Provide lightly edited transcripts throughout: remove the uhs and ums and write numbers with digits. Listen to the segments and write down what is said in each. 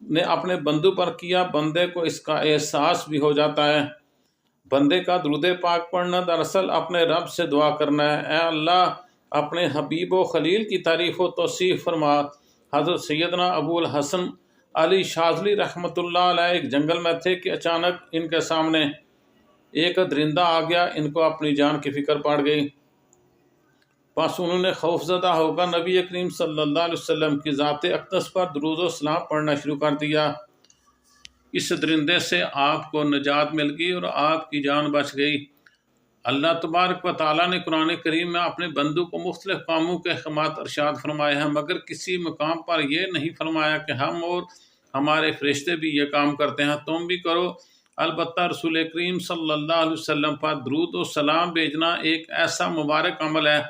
نے اپنے بندوں پر کیا، بندے کو اس کا احساس بھی ہو جاتا ہے۔ بندے کا درود پاک پڑھنا دراصل اپنے رب سے دعا کرنا ہے، اے اللہ اپنے حبیب و خلیل کی تعریف و توصیف فرما۔ حضرت سیدنا ابو الحسن علی شاذلی رحمۃ اللہ علیہ ایک جنگل میں تھے کہ اچانک ان کے سامنے ایک درندہ آ گیا، ان کو اپنی جان کی فکر پڑ گئی۔ بس انہوں نے خوف زدہ ہو کر نبی کریم صلی اللہ علیہ وسلم کی ذات اقدس پر درود و سلام پڑھنا شروع کر دیا۔ اس درندے سے آپ کو نجات مل گئی اور آپ کی جان بچ گئی۔ اللہ تبارک و تعالیٰ نے قرآن کریم میں اپنے بندوں کو مختلف کاموں کے احکامات ارشاد فرمائے ہیں، مگر کسی مقام پر یہ نہیں فرمایا کہ ہم اور ہمارے فرشتے بھی یہ کام کرتے ہیں، تم بھی کرو۔ البتہ رسول کریم صلی اللہ علیہ وسلم پر درود و سلام بھیجنا ایک ایسا مبارک عمل ہے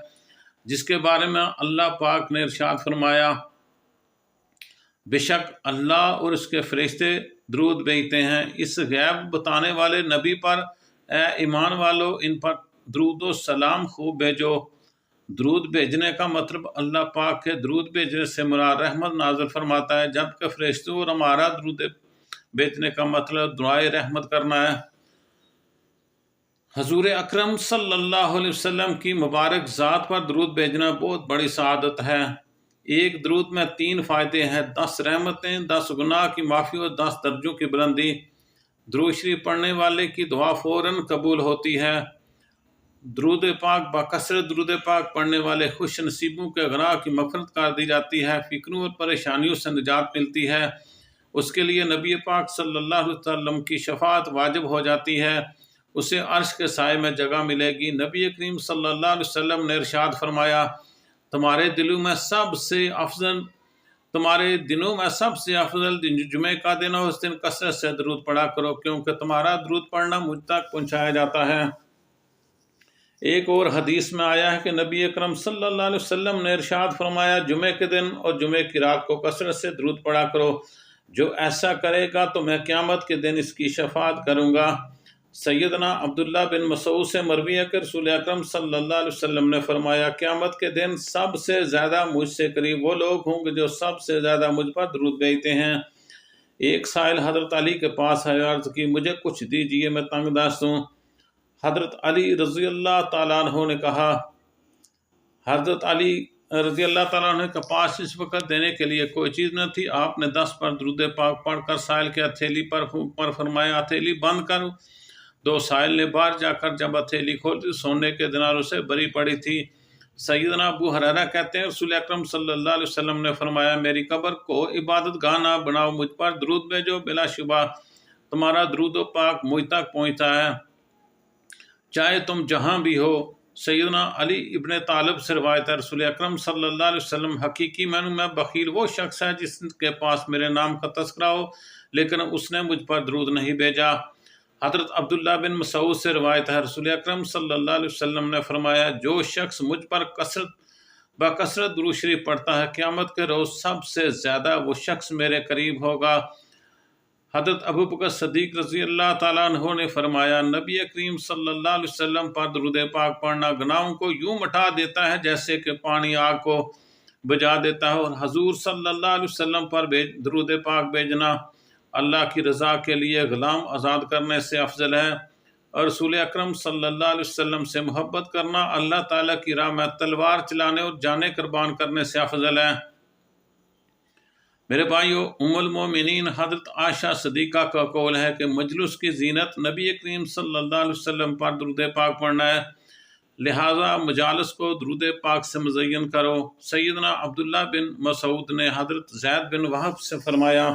جس کے بارے میں اللہ پاک نے ارشاد فرمایا، بے شک اللہ اور اس کے فرشتے درود بھیجتے ہیں اس غیب بتانے والے نبی پر، اے ایمان والو ان پر درود و سلام خوب بھیجو۔ درود بھیجنے کا مطلب اللہ پاک کے درود بھیجنے سے مراد رحمت نازل فرماتا ہے، جبکہ فرشتوں اور ہمارا درود بھیجنے کا مطلب دعائے رحمت کرنا ہے۔ حضور اکرم صلی اللہ علیہ وسلم کی مبارک ذات پر درود بھیجنا بہت بڑی سعادت ہے۔ ایک درود میں 3 فائدے ہیں، 10 رحمتیں، 10 گناہ کی معافی اور 10 درجوں کی بلندی۔ درود شریف پڑھنے والے کی دعا فوراً قبول ہوتی ہے۔ درود پاک بکثرت درود پاک پڑھنے والے خوش نصیبوں کے گناہ کی مغفرت کر دی جاتی ہے، فکروں اور پریشانیوں سے نجات ملتی ہے، اس کے لیے نبی پاک صلی اللہ علیہ وسلم کی شفاعت واجب ہو جاتی ہے، اسے عرش کے سائے میں جگہ ملے گی۔ نبی کریم صلی اللہ علیہ وسلم نے ارشاد فرمایا، تمہارے دنوں میں سب سے افضل دن جمعہ کا دن ہے، اس دن کثرت سے درود پڑھا کرو کیونکہ تمہارا درود پڑھنا مجھ تک پہنچایا جاتا ہے۔ ایک اور حدیث میں آیا ہے کہ نبی اکرم صلی اللہ علیہ وسلم نے ارشاد فرمایا، جمعے کے دن اور جمعے کی رات کو کثرت سے درود پڑھا کرو، جو ایسا کرے گا تو میں قیامت کے دن اس کی شفاعت کروں گا۔ سیدنا عبداللہ بن مسعود سے مروی ہے کہ رسول اکرم صلی اللہ علیہ وسلم نے فرمایا، قیامت کے دن سب سے زیادہ مجھ سے قریب وہ لوگ ہوں گے جو سب سے زیادہ مجھ پر درود بھیجتے ہیں۔ ایک سائل حضرت علی کے پاس ہے، عرض کی مجھے کچھ دیجئے میں تنگ دست ہوں۔ حضرت علی رضی اللہ تعالیٰ عنہ نے کہا، حضرت علی رضی اللہ تعالیٰ عنہ کے پاس اس وقت دینے کے لیے کوئی چیز نہ تھی۔ آپ نے 10 پر درود پاک پڑھ کر سائل کے ہتھیلی پر فرمایا، ہتھیلی بند کر دو۔ سائل نے باہر جا کر جب ہتھیلی کھولی سونے کے دیناروں سے بھری پڑی تھی۔ سیدنا ابو ہریرہ کہتے ہیں، رسول اکرم صلی اللہ علیہ وسلم نے فرمایا، میری قبر کو عبادت گاہ نہ بناؤ، مجھ پر درود بھیجو، بلا شبہ تمہارا درود و پاک مجھ تک پہنچتا ہے چاہے تم جہاں بھی ہو۔ سیدنا علی ابن طالب سے روایت ہے، رسول اکرم صلی اللہ علیہ وسلم حقیقی معنوں میں بخیل وہ شخص ہے جس کے پاس میرے نام کا تذکرہ ہو لیکن اس نے مجھ پر درود نہیں بھیجا۔ حضرت عبداللہ بن مسعود سے روایت ہے، رسول اکرم صلی اللہ علیہ وسلم نے فرمایا، جو شخص مجھ پر بکثرت درود شریف پڑھتا ہے، قیامت کے روز سب سے زیادہ وہ شخص میرے قریب ہوگا۔ حضرت ابوبکر صدیق رضی اللہ تعالیٰ عنہ نے فرمایا، نبی کریم صلی اللہ علیہ وسلم پر درود پاک پڑھنا گناہوں کو یوں مٹا دیتا ہے جیسے کہ پانی آگ کو بجھا دیتا ہے، اور حضور صلی اللہ علیہ وسلم پر درود پاک بھیجنا اللہ کی رضا کے لیے غلام آزاد کرنے سے افضل ہے، اور رسول اکرم صلی اللہ علیہ وسلم سے محبت کرنا اللہ تعالیٰ کی راہ میں تلوار چلانے اور جانیں قربان کرنے سے افضل ہے۔ میرے بھائیو، ام المومنین حضرت عائشہ صدیقہ کا قول ہے کہ مجلس کی زینت نبی کریم صلی اللہ علیہ وسلم پر درود پاک پڑھنا ہے، لہٰذا مجالس کو درود پاک سے مزین کرو۔ سیدنا عبداللہ بن مسعود نے حضرت زید بن وہب سے فرمایا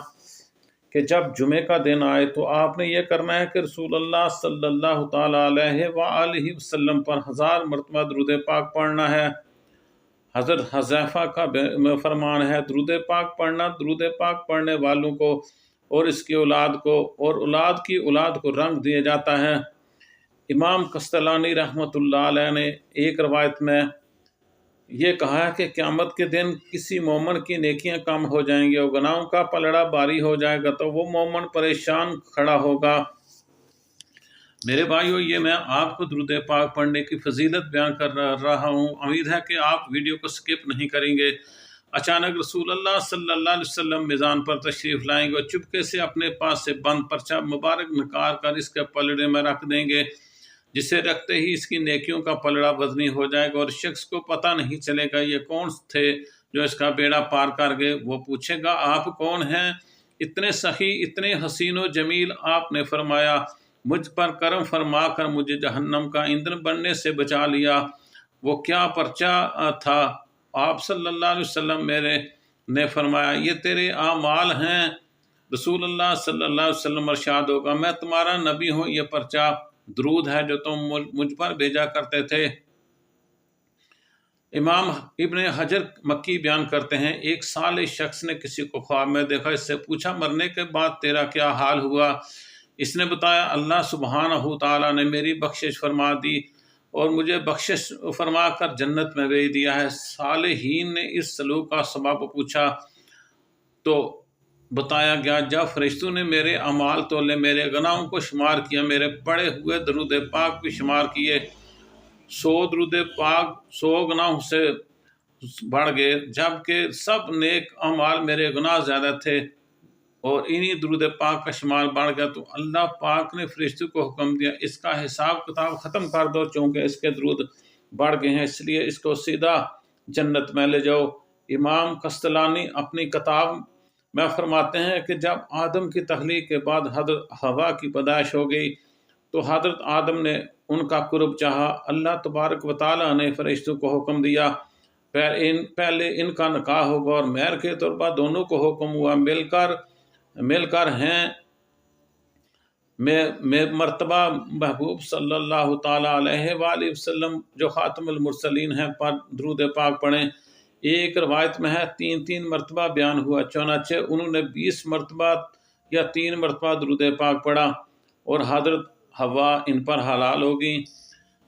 کہ جب جمعے کا دن آئے تو آپ نے یہ کرنا ہے کہ رسول اللہ صلی اللہ تعالیٰ علیہ وآلہ وسلم پر 1000 مرتبہ درود پاک پڑھنا ہے۔ حضرت حذیفہ کا فرمان ہے، درود پاک پڑھنا درود پاک پڑھنے والوں کو اور اس کی اولاد کو اور اولاد کی اولاد کو رنگ دیا جاتا ہے۔ امام قسطلانی رحمۃ اللہ علیہ نے ایک روایت میں یہ کہا ہے کہ قیامت کے دن کسی مومن کی نیکیاں کم ہو جائیں گی اور گناہوں کا پلڑا باری ہو جائے گا تو وہ مومن پریشان کھڑا ہوگا۔ میرے بھائیو، یہ میں آپ کو درود پاک پڑھنے کی فضیلت بیان کر رہا ہوں، امید ہے کہ آپ ویڈیو کو سکپ نہیں کریں گے۔ اچانک رسول اللہ صلی اللہ علیہ وسلم میزان پر تشریف لائیں گے اور چپکے سے اپنے پاس سے بند پرچہ مبارک نکال کر اس کے پلڑے میں رکھ دیں گے، جسے رکھتے ہی اس کی نیکیوں کا پلڑا وزنی ہو جائے گا اور شخص کو پتہ نہیں چلے گا یہ کون تھے جو اس کا بیڑا پار کر گئے۔ وہ پوچھے گا آپ کون ہیں؟ اتنے سخی اتنے حسین و جمیل، آپ نے فرمایا مجھ پر کرم فرما کر مجھے جہنم کا ایندھن بننے سے بچا لیا۔ وہ کیا پرچہ تھا؟ آپ صلی اللہ علیہ وسلم نے فرمایا یہ تیرے اعمال ہیں۔ رسول اللہ صلی اللہ علیہ وسلم ارشاد ہوگا میں تمہارا نبی ہوں، یہ پرچہ درود ہے جو تم مجھ پر بھیجا کرتے تھے۔ امام ابن حجر مکی بیان کرتے ہیں ایک صالح شخص نے کسی کو خواب میں دیکھا، اس سے پوچھا مرنے کے بعد تیرا کیا حال ہوا؟ اس نے بتایا اللہ سبحانہ تعالیٰ نے میری بخشش فرما دی اور مجھے بخشش فرما کر جنت میں بھیج دیا ہے۔ صالحین نے اس سلوک کا سبب پوچھا تو بتایا گیا جب فرشتوں نے میرے اعمال تولے، میرے گناہوں کو شمار کیا، میرے پڑھے ہوئے درود پاک بھی شمار کیے، 100 درود پاک 100 گناہوں سے بڑھ گئے، جبکہ سب نیک اعمال میرے گناہ زیادہ تھے اور انہی درود پاک کا شمار بڑھ گیا، تو اللہ پاک نے فرشتوں کو حکم دیا اس کا حساب کتاب ختم کر دو، چونکہ اس کے درود بڑھ گئے ہیں، اس لیے اس کو سیدھا جنت میں لے جاؤ۔ امام قسطلانی اپنی کتاب میں فرماتے ہیں کہ جب آدم کی تخلیق کے بعد حضرت حوا کی پیدائش ہو گئی تو حضرت آدم نے ان کا قرب چاہا۔ اللہ تبارک و تعالیٰ نے فرشتوں کو حکم دیا پہلے ان کا نکاح ہوگا اور مہر کے طور پر دونوں کو حکم ہوا مل کر ہیں میں مرتبہ محبوب صلی اللہ تعالیٰ علیہ وآلہ وسلم جو خاتم المرسلین ہیں پر درود پاک پڑھیں۔ ایک روایت میں ہے 3 مرتبہ بیان ہوا، چنانچہ انہوں نے 20 مرتبہ یا 3 مرتبہ درود پاک پڑھا اور حضرت حوا ان پر حلال ہو گئیں۔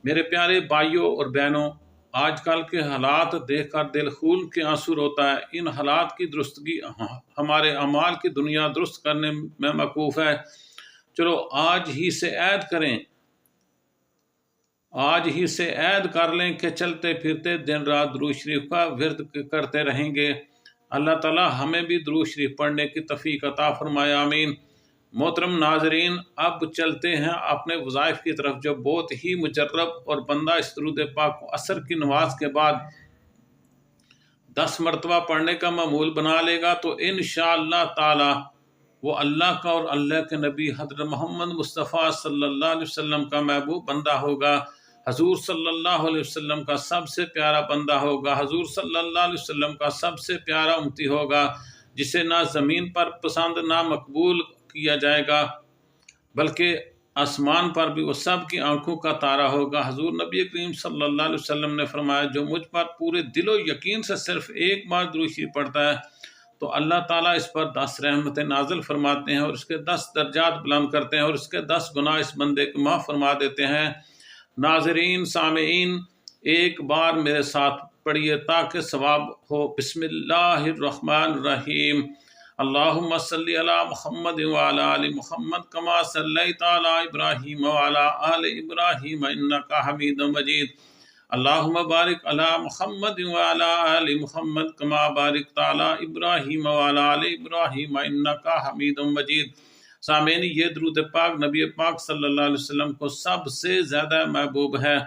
میرے پیارے بھائیوں اور بہنوں، آج کل کے حالات دیکھ کر دل خون کے آنسو روتا ہے۔ ان حالات کی درستگی ہمارے اعمال کی دنیا درست کرنے میں موقوف ہے۔ چلو آج ہی سے عہد کریں، آج ہی سے عہد کر لیں کہ چلتے پھرتے دن رات درود شریف کا ورد کرتے رہیں گے۔ اللہ تعالی ہمیں بھی درود شریف پڑھنے کی توفیق عطا فرمائے، آمین۔ محترم ناظرین، اب چلتے ہیں اپنے وظائف کی طرف جو بہت ہی مجرب، اور بندہ اس درود پاک کو عصر کی نماز کے بعد 10 مرتبہ پڑھنے کا معمول بنا لے گا تو انشاءاللہ تعالی وہ اللہ کا اور اللہ کے نبی حضرت محمد مصطفیٰ صلی اللہ علیہ وسلم کا محبوب بندہ ہوگا، حضور صلی اللہ علیہ وسلم کا سب سے پیارا بندہ ہوگا، حضور صلی اللہ علیہ وسلم کا سب سے پیارا امتی ہوگا، جسے نہ زمین پر پسند نہ مقبول کیا جائے گا بلکہ آسمان پر بھی وہ سب کی آنکھوں کا تارا ہوگا۔ حضور نبی کریم صلی اللہ علیہ وسلم نے فرمایا جو مجھ پر پورے دل و یقین سے صرف ایک بار درود شریف پڑھتا ہے تو اللہ تعالیٰ اس پر 10 رحمتیں نازل فرماتے ہیں اور اس کے 10 درجات بلند کرتے ہیں اور اس کے 10 گناہ اس بندے کو معاف فرما دیتے ہیں۔ ناظرین سامعین، ایک بار میرے ساتھ پڑھیے تاکہ ثواب ہو۔ بسم اللہ الرحمن الرحیم، اللہم صلی علی محمد وعلی آل محمد کما صلیت علی ابراہیم وعلی آل ابراہیم انکا حمید مجید، اللہم بارک علی محمد وعلی آل محمد کما بارکت علی ابراہیم وعلی آل ابراہیم انکا حمید مجید۔ سامعین، یہ درود پاک نبی پاک صلی اللہ علیہ وسلم کو سب سے زیادہ محبوب ہے،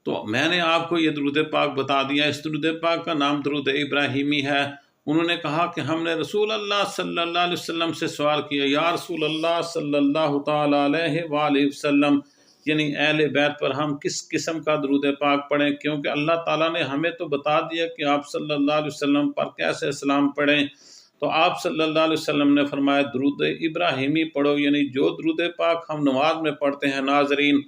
تو میں نے آپ کو یہ درود پاک بتا دیا۔ اس درود پاک کا نام درود ابراہیمی ہے۔ انہوں نے کہا کہ ہم نے رسول اللہ صلی اللہ علیہ وسلم سے سوال کیا، یا رسول اللہ صلی اللہ تعالیٰ علیہ وآلہ وسلم، یعنی اہل بیت پر ہم کس قسم کا درود پاک پڑھیں، کیونکہ اللہ تعالیٰ نے ہمیں تو بتا دیا کہ آپ صلی اللہ علیہ وسلم پر کیسے سلام پڑھیں، تو آپ صلی اللہ علیہ وسلم نے فرمایا درود ابراہیمی پڑھو، یعنی جو درود پاک ہم نماز میں پڑھتے ہیں ناظرین،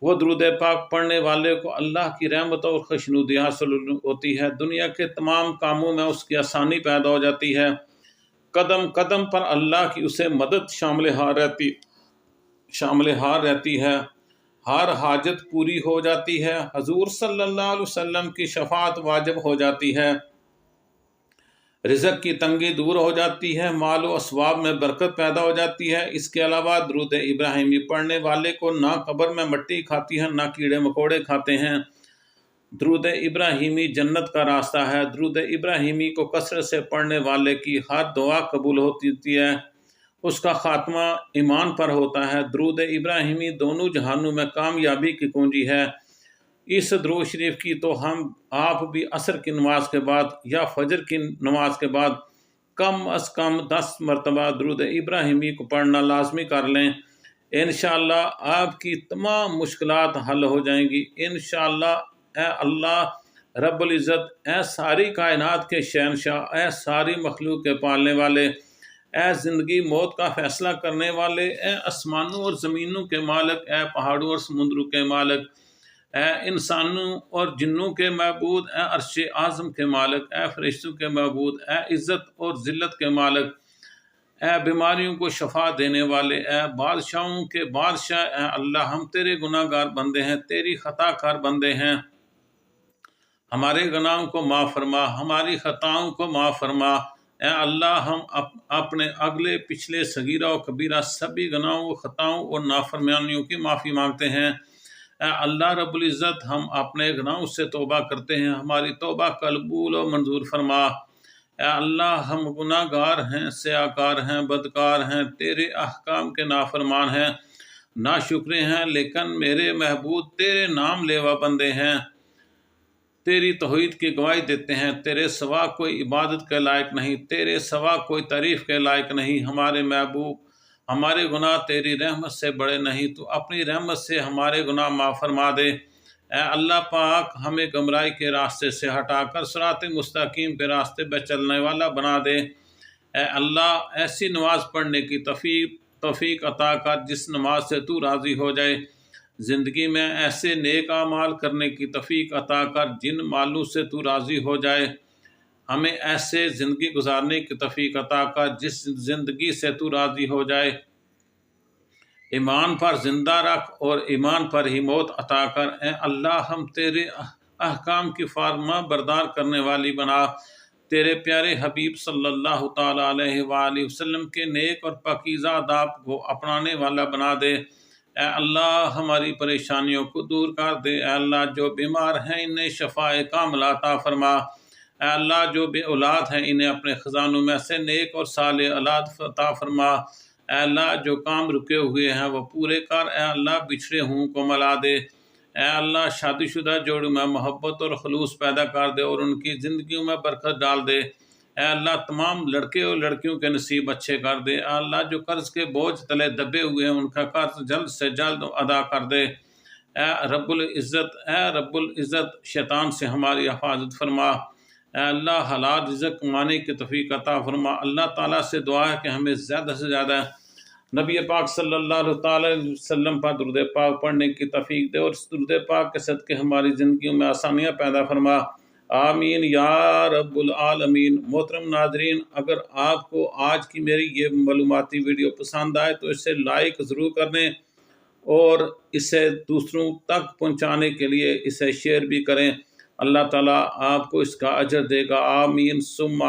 وہ درود پاک پڑھنے والے کو اللہ کی رحمت اور خوشنودی حاصل ہوتی ہے، دنیا کے تمام کاموں میں اس کی آسانی پیدا ہو جاتی ہے، قدم قدم پر اللہ کی اسے مدد شامل حال رہتی ہے، ہر حاجت پوری ہو جاتی ہے، حضور صلی اللہ علیہ وسلم کی شفاعت واجب ہو جاتی ہے، رزق کی تنگی دور ہو جاتی ہے، مال و اسباب میں برکت پیدا ہو جاتی ہے۔ اس کے علاوہ درود ابراہیمی پڑھنے والے کو نہ قبر میں مٹی کھاتی ہے نہ کیڑے مکوڑے کھاتے ہیں۔ درود ابراہیمی جنت کا راستہ ہے۔ درود ابراہیمی کو کثرت سے پڑھنے والے کی ہر دعا قبول ہوتی ہے، اس کا خاتمہ ایمان پر ہوتا ہے۔ درود ابراہیمی دونوں جہانوں میں کامیابی کی کنجی ہے۔ اس درود شریف کی تو آپ بھی عصر کی نماز کے بعد یا فجر کی نماز کے بعد کم از کم 10 مرتبہ درود ابراہیمی کو پڑھنا لازمی کر لیں۔ انشاءاللہ آپ کی تمام مشکلات حل ہو جائیں گی۔ انشاءاللہ اے اللہ رب العزت، اے ساری کائنات کے شہنشاہ، اے ساری مخلوق کے پالنے والے، اے زندگی موت کا فیصلہ کرنے والے، اے آسمانوں اور زمینوں کے مالک، اے پہاڑوں اور سمندروں کے مالک، اے انسانوں اور جنوں کے معبود، اے عرش اعظم کے مالک، اے فرشتوں کے معبود، اے عزت اور ذلت کے مالک، اے بیماریوں کو شفا دینے والے، اے بادشاہوں کے بادشاہ، اے اللہ ہم تیرے گناہ گار بندے ہیں، تیری خطا کار بندے ہیں، ہمارے گناہوں کو معاف فرما، ہماری خطاؤں کو معاف فرما۔ اے اللہ ہم اپنے اگلے پچھلے صغیرہ و کبیرہ سبھی گناہوں، خطاؤں اور نافرمانیوں کی معافی مانگتے ہیں۔ اے اللہ رب العزت، ہم اپنے گناہوں سے توبہ کرتے ہیں، ہماری توبہ قبول و منظور فرما۔ اے اللہ ہم گناہ گار ہیں، سیاکار ہیں، بدکار ہیں، تیرے احکام کے نافرمان ہیں، ناشکرے ہیں، لیکن میرے محبوب تیرے نام لیوا بندے ہیں، تیری توحید کی گواہی دیتے ہیں، تیرے سوا کوئی عبادت کے لائق نہیں، تیرے سوا کوئی تعریف کے لائق نہیں۔ ہمارے محبوب، ہمارے گناہ تیری رحمت سے بڑے نہیں، تو اپنی رحمت سے ہمارے گناہ معاف فرما دے۔ اے اللہ پاک، ہمیں گمراہی کے راستے سے ہٹا کر صراط مستقیم کے راستے پہ چلنے والا بنا دے۔ اے اللہ ایسی نماز پڑھنے کی توفیق عطا کر جس نماز سے تو راضی ہو جائے، زندگی میں ایسے نیک اعمال کرنے کی توفیق عطا کر جن مالوں سے تو راضی ہو جائے، ہمیں ایسے زندگی گزارنے کی توفیق عطا کر جس زندگی سے تو راضی ہو جائے، ایمان پر زندہ رکھ اور ایمان پر ہی موت عطا کر۔ اے اللہ ہم تیرے احکام کی فرما بردار کرنے والی بنا، تیرے پیارے حبیب صلی اللہ تعالیٰ علیہ وآلہ وسلم کے نیک اور پاکیزہ آداب کو اپنانے والا بنا دے۔ اے اللہ ہماری پریشانیوں کو دور کر دے۔ اے اللہ جو بیمار ہیں انہیں شفائے کاملہ عطا فرما۔ اے اللہ جو بے اولاد ہیں انہیں اپنے خزانوں میں سے نیک اور صالح اولاد عطا فرما۔ اے اللہ جو کام رکے ہوئے ہیں وہ پورے کر۔ اے اللہ بچھڑے ہوں کو ملا دے۔ اے اللہ شادی شدہ جوڑوں میں محبت اور خلوص پیدا کر دے اور ان کی زندگیوں میں برکت ڈال دے۔ اے اللہ تمام لڑکے اور لڑکیوں کے نصیب اچھے کر دے۔ اے اللہ جو قرض کے بوجھ تلے دبے ہوئے ہیں ان کا قرض جلد سے جلد ادا کر دے۔ اے رب العزت شیطان سے ہماری حفاظت فرما۔ اے اللہ حلال رزق کمانے کی توفیق عطا فرما۔ اللہ تعالیٰ سے دعا ہے کہ ہمیں زیادہ سے زیادہ نبی پاک صلی اللہ علیہ وسلم پر درود پاک پڑھنے کی توفیق دے اور اس درود پاک کے صدقے ہماری زندگیوں میں آسانیاں پیدا فرما۔ آمین یا رب العالمین۔ محترم ناظرین، اگر آپ کو آج کی میری یہ معلوماتی ویڈیو پسند آئے تو اسے لائک ضرور کریں اور اسے دوسروں تک پہنچانے کے لیے اسے شیئر بھی کریں۔ اللہ تعالیٰ آپ کو اس کا اجر دے گا۔ آمین ثم